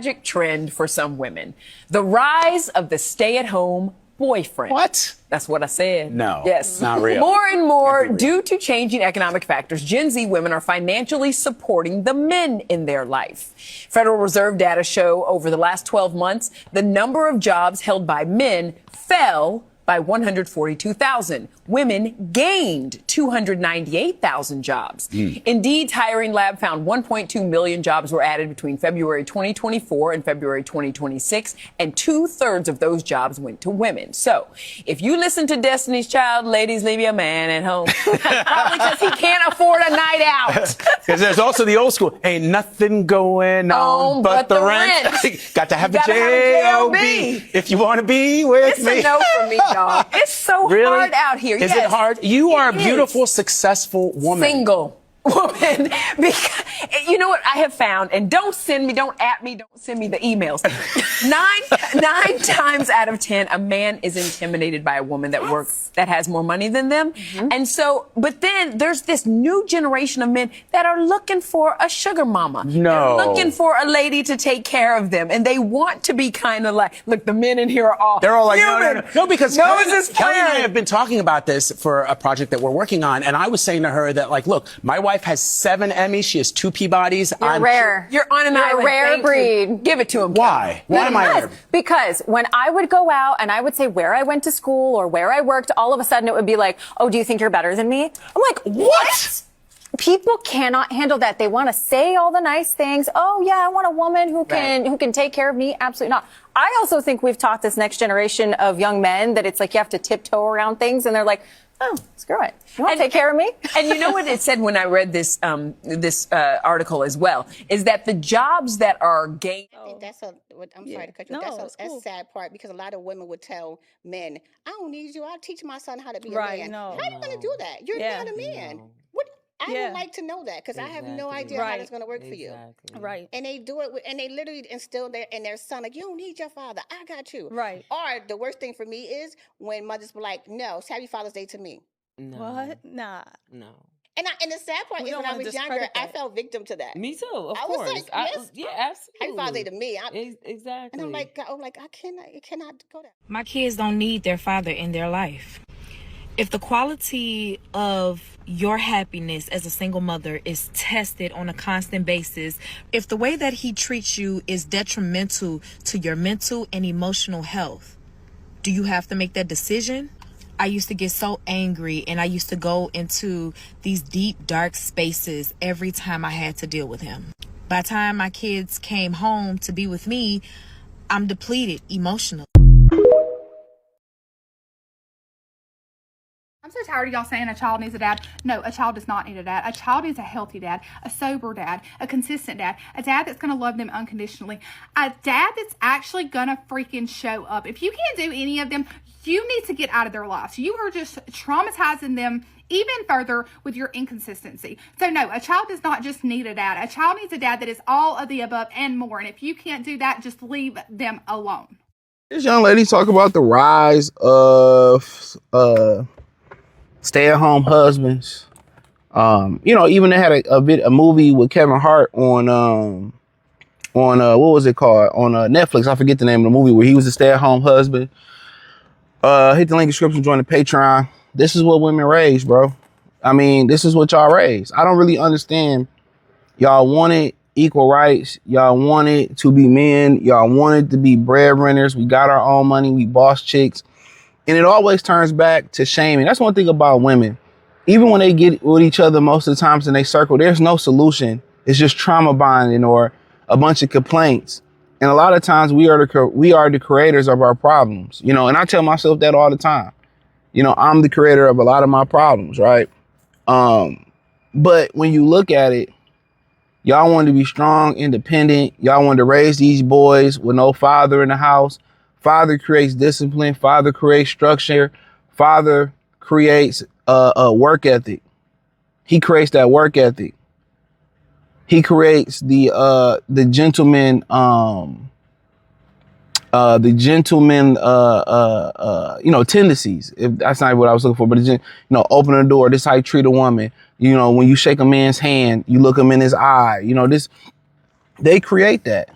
tragic trend for some women. The rise of the stay-at-home boyfriend. What? That's what I said. No. Yes. Not real. More and more, due to changing economic factors, Gen Z women are financially supporting the men in their life. Federal Reserve data show over the last 12 months, the number of jobs held by men fell by 142,000. Women gained 298,000 jobs. Indeed's hiring lab found 1.2 million jobs were added between February 2024 and February 2026, and 2/3 of those jobs went to women. So, if you listen to Destiny's Child, ladies, leave your man at home. Probably because he can't afford a night out. Because there's also the old school, ain't nothing going on but the rent. Got to have the J-O-B if you want to be with me. It's a no for me, dog. It's so hard out here. Is it hard? You are a beautiful, successve woman. Single woman. Because, you know what I have found, and don't send me the emails. Nine times out of 10, a man is intimidated by a woman that works, that has more money than them. And so, but then there's this new generation of men that are looking for a sugar mama. No. They're looking for a lady to take care of them. And they want to be kind of like, look, the men in here are all They're all like, human. no, because Kelly and I have been talking about this for a project that we're working on. And I was saying to her that, like, look, my wife has 7 Emmys. She has 2 Peabodys. You're rare. You're on an island. Rare breed. Give it to him. Why? Why am I rare? Because when I would go out and I would say where I went to school or where I worked, all of a sudden it would be like, oh, do you think you're better than me? I'm like, what? People cannot handle that. They want to say all the nice things. Oh yeah, I want a woman who can take care of me. Absolutely not. I also think we've taught this next generation of young men that it's like you have to tiptoe around things, and they're like, oh, screw it. You want to take care of me? And you know what it said when I read this article as well, is that the jobs that are gained. I think that's I'm sorry to cut you off. That's a sad part, because a lot of women would tell men, I don't need you. I'll teach my son how to be a man. How are you going to do that? You're not a man. What? I would like to know that, because I have no idea how that's going to work for you. Right. And they do it, and they literally instill in their son, like, you don't need your father. I got you. Right. Or the worst thing for me is when mothers be like, no, happy Father's Day to me. No. What? Nah. No. And the sad part is when I was younger, I fell victim to that. Me too, of I course. was like, yes, yeah, absolutely. Happy Father's Day to me. Exactly. And I'm like, I cannot, it cannot go there. My kids don't need their father in their life. If the quality of your happiness as a single mother is tested on a constant basis, if the way that he treats you is detrimental to your mental and emotional health, do you have to make that decision? I used to get so angry, and I used to go into these deep, dark spaces every time I had to deal with him. By the time my kids came home to be with me, I'm depleted emotionally. I'm so tired of y'all saying a child needs a dad. No, a child does not need a dad. A child needs a healthy dad, a sober dad, a consistent dad, a dad that's going to love them unconditionally, a dad that's actually going to freaking show up. If you can't do any of them, you need to get out of their lives. You are just traumatizing them even further with your inconsistency. So no, a child does not just need a dad. A child needs a dad that is all of the above and more. And if you can't do that, just leave them alone. This young lady talk about the rise of stay-at-home husbands. Even they had a movie with Kevin Hart on what was it called? On Netflix. I forget the name of the movie, where he was a stay-at-home husband. Hit the link in the description, join the Patreon. This is what women raise, bro. I mean, this is what y'all raise. I don't really understand. Y'all wanted equal rights. Y'all wanted to be men. Y'all wanted to be breadwinners. We got our own money. We boss chicks. And it always turns back to shaming. That's one thing about women. Even when they get with each other most of the times in their circle, there's no solution. It's just trauma bonding or a bunch of complaints. And a lot of times we are the creators of our problems, and I tell myself that all the time. I'm the creator of a lot of my problems, right? But when you look at it, y'all want to be strong, independent. Y'all want to raise these boys with no father in the house. Father creates discipline. Father creates structure. Father creates a work ethic. He creates that work ethic. He creates the gentleman tendencies. If that's not what I was looking for, but open the door. This is how you treat a woman. When you shake a man's hand, you look him in his eye. They create that.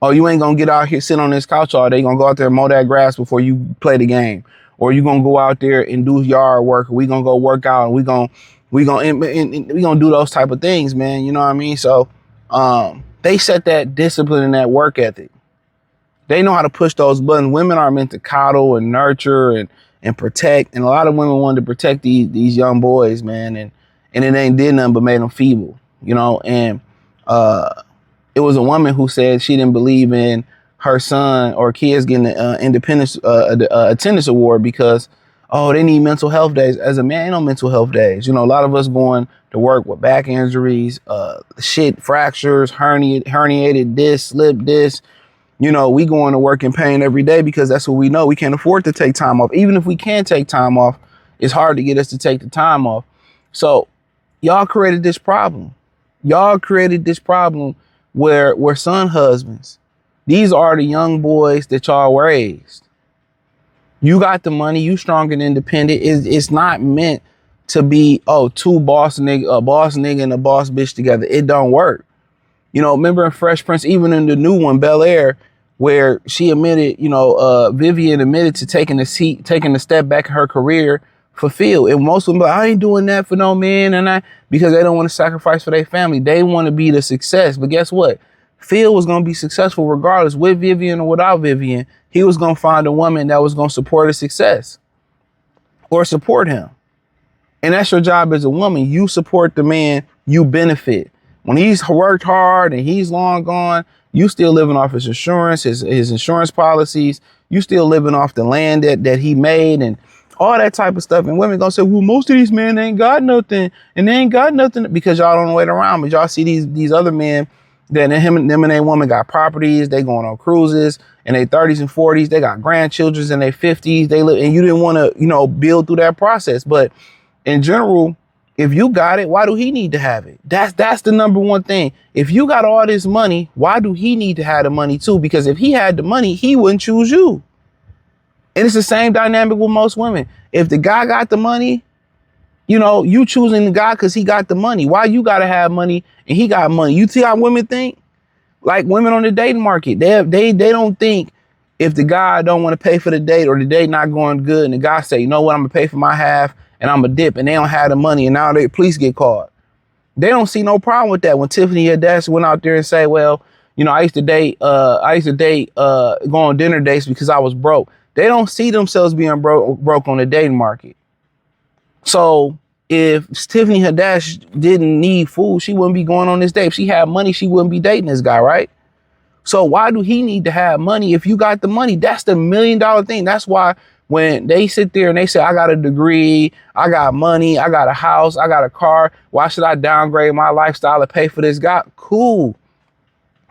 Oh, you ain't gonna get out here, sit on this couch all day. You gonna go out there and mow that grass before you play the game. Or you gonna go out there and do yard work. Or we gonna go work out and we gonna do those type of things, man. You know what I mean? So they set that discipline and that work ethic. They know how to push those buttons. Women are meant to coddle and nurture and protect. And a lot of women wanted to protect these young boys, man. And it ain't did nothing but made them feeble, you know? And it was a woman who said she didn't believe in her son or kids getting the independence attendance award because, oh, they need mental health days. As a man, ain't no mental health days. You know, a lot of us going to work with back injuries, fractures, herniated disc, slip disc. You know, we going to work in pain every day because that's what we know. We can't afford to take time off. Even if we can take time off, it's hard to get us to take the time off. So y'all created this problem. Y'all created this problem where son husbands. These are the young boys that y'all raised. You got the money, you strong and independent. It's not meant to be, two boss nigga and a boss bitch together. It don't work. You know, remember in Fresh Prince, even in the new one, Bel Air, where she admitted, Vivian admitted to taking a step back in her career for Phil. And most of them be like, I ain't doing that for no man, because they don't want to sacrifice for their family. They want to be the success. But guess what? Phil was going to be successful regardless, with Vivian or without Vivian. He was going to find a woman that was going to support his success or support him. And that's your job as a woman. You support the man, you benefit. When he's worked hard and he's long gone, you still living off his insurance, his insurance policies. You still living off the land that he made and all that type of stuff. And women gonna say, well, most of these men ain't got nothing, and they ain't got nothing because y'all don't wait around. But y'all see these other men that them and their woman got properties, they going on cruises in their 30s and 40s, they got grandchildren in their 50s, they live, and you didn't want to, build through that process. But in general, if you got it, why do he need to have it? That's the number one thing. If you got all this money, why do he need to have the money too? Because if he had the money, he wouldn't choose you. And it's the same dynamic with most women. If the guy got the money, you choosing the guy because he got the money. Why you got to have money and he got money? You see how women think? Like women on the dating market, they don't think if the guy don't want to pay for the date or the date not going good and the guy say, you know what, I'm going to pay for my half and I'm a dip, and they don't have the money and now the police get caught. They don't see no problem with that. When Tiffany Haddish went out there and say, well, I used to date go on dinner dates because I was broke. They don't see themselves being broke on the dating market. So if Tiffany Haddish didn't need food, she wouldn't be going on this date. If she had money, she wouldn't be dating this guy, right? So why do he need to have money if you got the money? That's the $1 million thing. That's why when they sit there and they say, I got a degree, I got money, I got a house, I got a car, why should I downgrade my lifestyle to pay for this guy? Cool.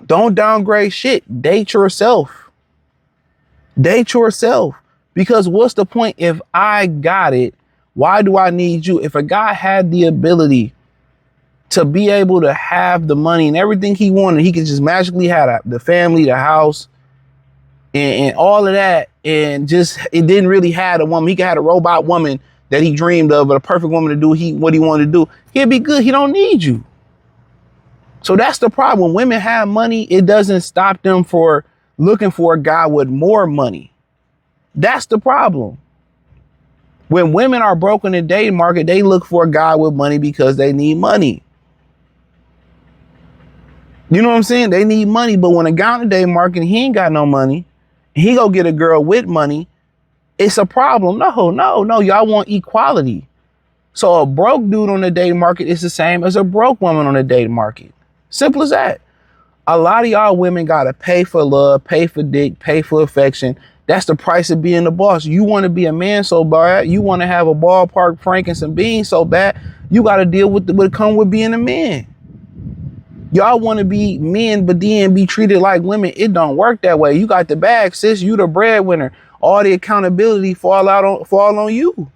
Don't downgrade shit. Date yourself. Date yourself. Because what's the point if I got it? Why do I need you? If a guy had the ability to be able to have the money and everything he wanted, he could just magically have the family, the house, and all of that, and just it didn't really have a woman. He could have a robot woman that he dreamed of, but a perfect woman to do what he wanted to do. He'd be good. He don't need you. So that's the problem. When women have money, it doesn't stop them for looking for a guy with more money. That's the problem. When women are broke in the dating market, they look for a guy with money because they need money. You know what I'm saying? They need money. But when a guy in the dating market, he ain't got no money, he go get a girl with money, it's a problem. No. Y'all want equality. So a broke dude on the dating market is the same as a broke woman on the dating market. Simple as that. A lot of y'all women got to pay for love, pay for dick, pay for affection. That's the price of being the boss. You want to be a man so bad. You want to have a ballpark Frank and some beans so bad. You got to deal with what come with being a man. Y'all want to be men, but then be treated like women. It don't work that way. You got the bag, sis. You the breadwinner. All the accountability fall on you.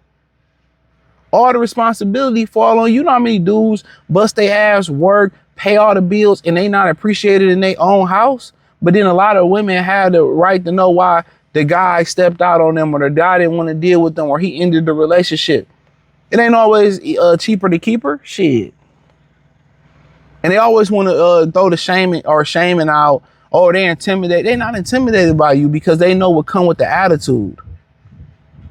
All the responsibility fall on you. You know how many dudes bust their ass, work, pay all the bills, and they not appreciated in their own house? But then a lot of women had the right to know why the guy stepped out on them, or the guy didn't want to deal with them, or he ended the relationship. It ain't always cheaper to keep her. Shit. And they always want to throw the shaming out oh, they're intimidated. They're not intimidated by you because they know what come with the attitude.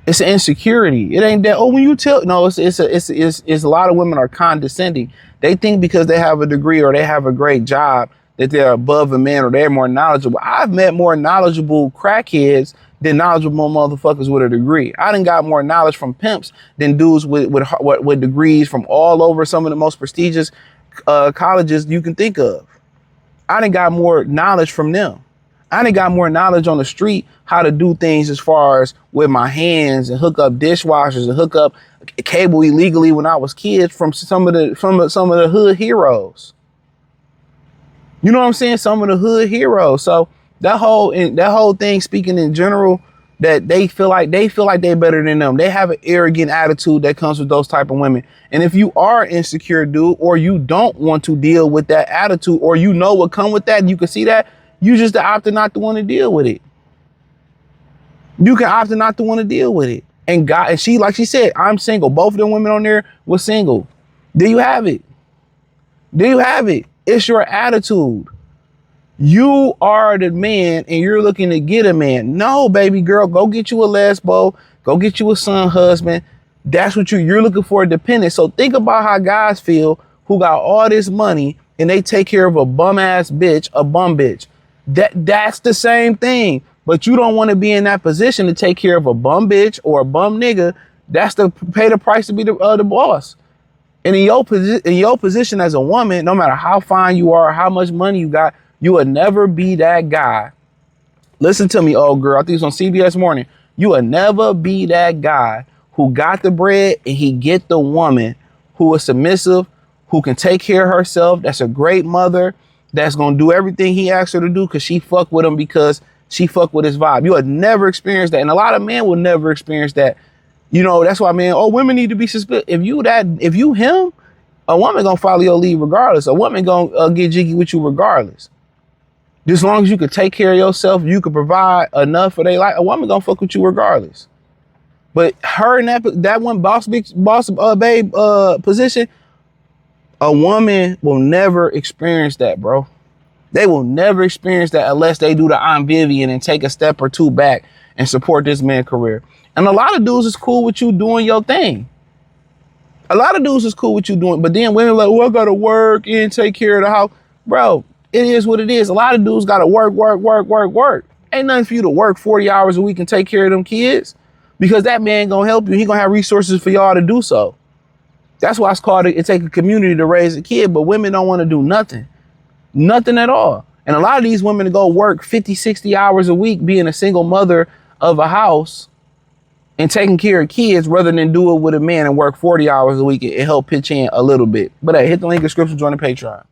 It's an insecurity. It ain't that, oh, when you tell, no, it's a lot of women are condescending. They think because they have a degree or they have a great job that they're above a man or they're more knowledgeable. I've met more knowledgeable crackheads than knowledgeable motherfuckers with a degree. I done got more knowledge from pimps than dudes with degrees from all over some of the most prestigious colleges you can think of. I done got more knowledge from them. I done got more knowledge on the street how to do things as far as with my hands and hook up dishwashers and hook up cable illegally when I was kids from some of the hood heroes. You know what I'm saying? Some of the hood heroes. So that whole thing, speaking in general, that they feel like they're better than them. They have an arrogant attitude that comes with those type of women. And if you are insecure, dude, or you don't want to deal with that attitude, or you know what come with that, and you can see that, you just opted not to want to deal with it. You can opt not to want to deal with it. And she, like she said, I'm single. Both of them women on there were single. There you have it. There you have it. It's your attitude. You are the man and you're looking to get a man. No, baby girl, go get you a lesbo. Go get you a son husband. That's what you're looking for, a dependent. So think about how guys feel who got all this money and they take care of a bum ass bitch, a bum bitch. That's the same thing. But you don't want to be in that position to take care of a bum bitch or a bum nigga. That's to pay the price to be the boss. And in your position as a woman, no matter how fine you are, how much money you got, you will never be that guy. Listen to me, old girl. I think it's on CBS Morning. You will never be that guy who got the bread and he get the woman who is submissive, who can take care of herself. That's a great mother. That's going to do everything he asks her to do because she fuck with him because she fuck with his vibe. You will never experience that. And a lot of men will never experience that. You know, that's why, man, women need to be suspicious. If you him, a woman going to follow your lead regardless. A woman going to get jiggy with you regardless. Just as long as you could take care of yourself, you could provide enough for their life, a woman going to fuck with you regardless. But her in that one boss babe position, a woman will never experience that, bro. They will never experience that unless they do the I'm Vivian and take a step or two back and support this man's career. And a lot of dudes is cool with you doing your thing. A lot of dudes is cool with you doing, but then women like, I gotta work and take care of the house. Bro, it is what it is. A lot of dudes gotta work. Ain't nothing for you to work 40 hours a week and take care of them kids because that man gonna help you. He gonna have resources for y'all to do so. That's why it's called it take a community to raise a kid, but women don't want to do nothing. Nothing at all. And a lot of these women go work 50, 60 hours a week being a single mother of a house and taking care of kids rather than do it with a man and work 40 hours a week and help pitch in a little bit. But hey, hit the link in the description, join the Patreon.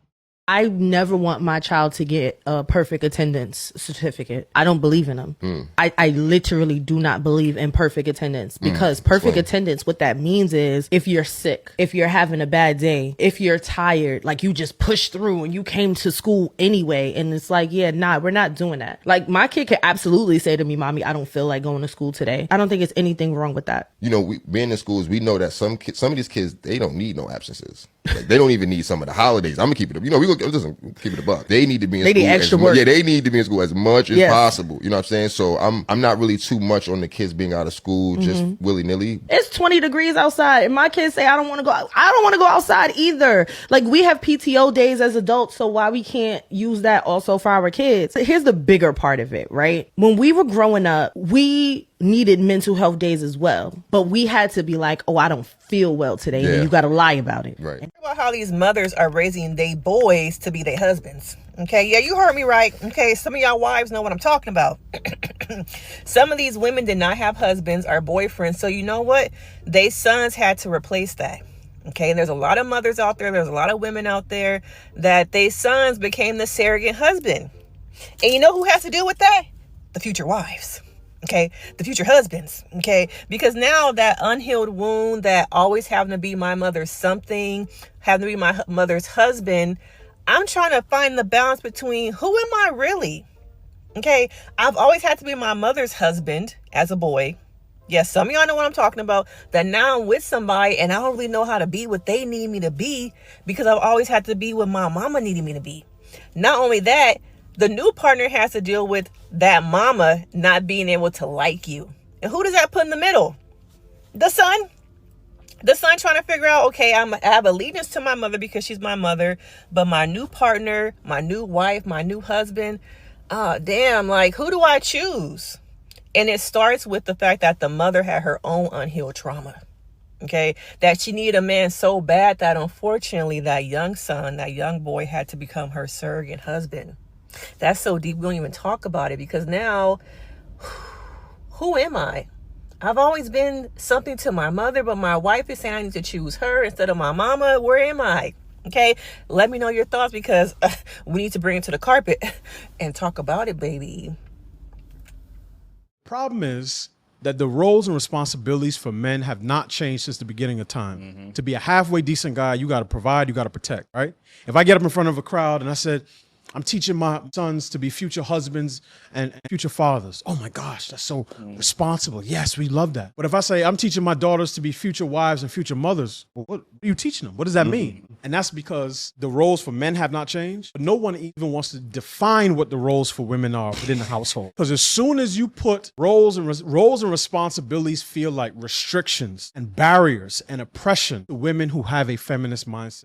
I never want my child to get a perfect attendance certificate. I don't believe in them. I literally do not believe in perfect attendance because perfect attendance, what that means is if you're sick, if you're having a bad day, if you're tired, like you just pushed through and you came to school anyway. And it's like, yeah, nah, we're not doing that. Like my kid could absolutely say to me, Mommy, I don't feel like going to school today. I don't think it's anything wrong with that. You know, being in schools, we know that some of these kids, they don't need no absences. Like they don't even need some of the holidays. I'm gonna keep it up. You know, keep it a buck. They need to be in school. They need extra work. Yeah, they need to be in school as much as possible. You know what I'm saying? So I'm not really too much on the kids being out of school just willy-nilly. It's 20 degrees outside and my kids say I don't want to go out. I don't want to go outside either. Like we have PTO days as adults, so why we can't use that also for our kids? Here's the bigger part of it, right? When we were growing up, we needed mental health days as well, but we had to be like, oh, I don't feel well today, and you gotta lie about it. Right. About how these mothers are raising their boys to be their husbands. Okay, yeah, you heard me right. Okay, some of y'all wives know what I'm talking about. Some of these women did not have husbands or boyfriends, so you know what? They sons had to replace that. Okay, and there's a lot of mothers out there, there's a lot of women out there that they sons became the surrogate husband. And you know who has to deal with that? The future wives. Okay, the future husbands. Okay, because now that unhealed wound that always having to be my mother's something, having to be my mother's husband, I'm trying to find the balance between who am I really? Okay, I've always had to be my mother's husband as a boy. Yes, some of y'all know what I'm talking about. That now I'm with somebody and I don't really know how to be what they need me to be because I've always had to be what my mama needed me to be. Not only that, The new partner has to deal with that mama not being able to like you. And who does that put in the middle? The son. The son trying to figure out, okay, I have allegiance to my mother because she's my mother, but my new partner, my new wife, my new husband, damn, like, who do I choose? And it starts with the fact that the mother had her own unhealed trauma. Okay, that she needed a man so bad that unfortunately that young son, that young boy had to become her surrogate husband. That's so deep, we don't even talk about it, because now, who am I? I've always been something to my mother, but my wife is saying I need to choose her instead of my mama. Where am I? Okay, let me know your thoughts, because we need to bring it to the carpet and talk about it, baby. Problem is that the roles and responsibilities for men have not changed since the beginning of time. To be a halfway decent guy, you got to provide, you got to protect, right? If I get up in front of a crowd and I said, I'm teaching my sons to be future husbands and future fathers. Oh my gosh, that's so responsible. Yes, we love that. But if I say I'm teaching my daughters to be future wives and future mothers, well, what are you teaching them? What does that mean? And that's because the roles for men have not changed. But no one even wants to define what the roles for women are within the household. Because as soon as you put roles and responsibilities feel like restrictions and barriers and oppression to women who have a feminist mindset.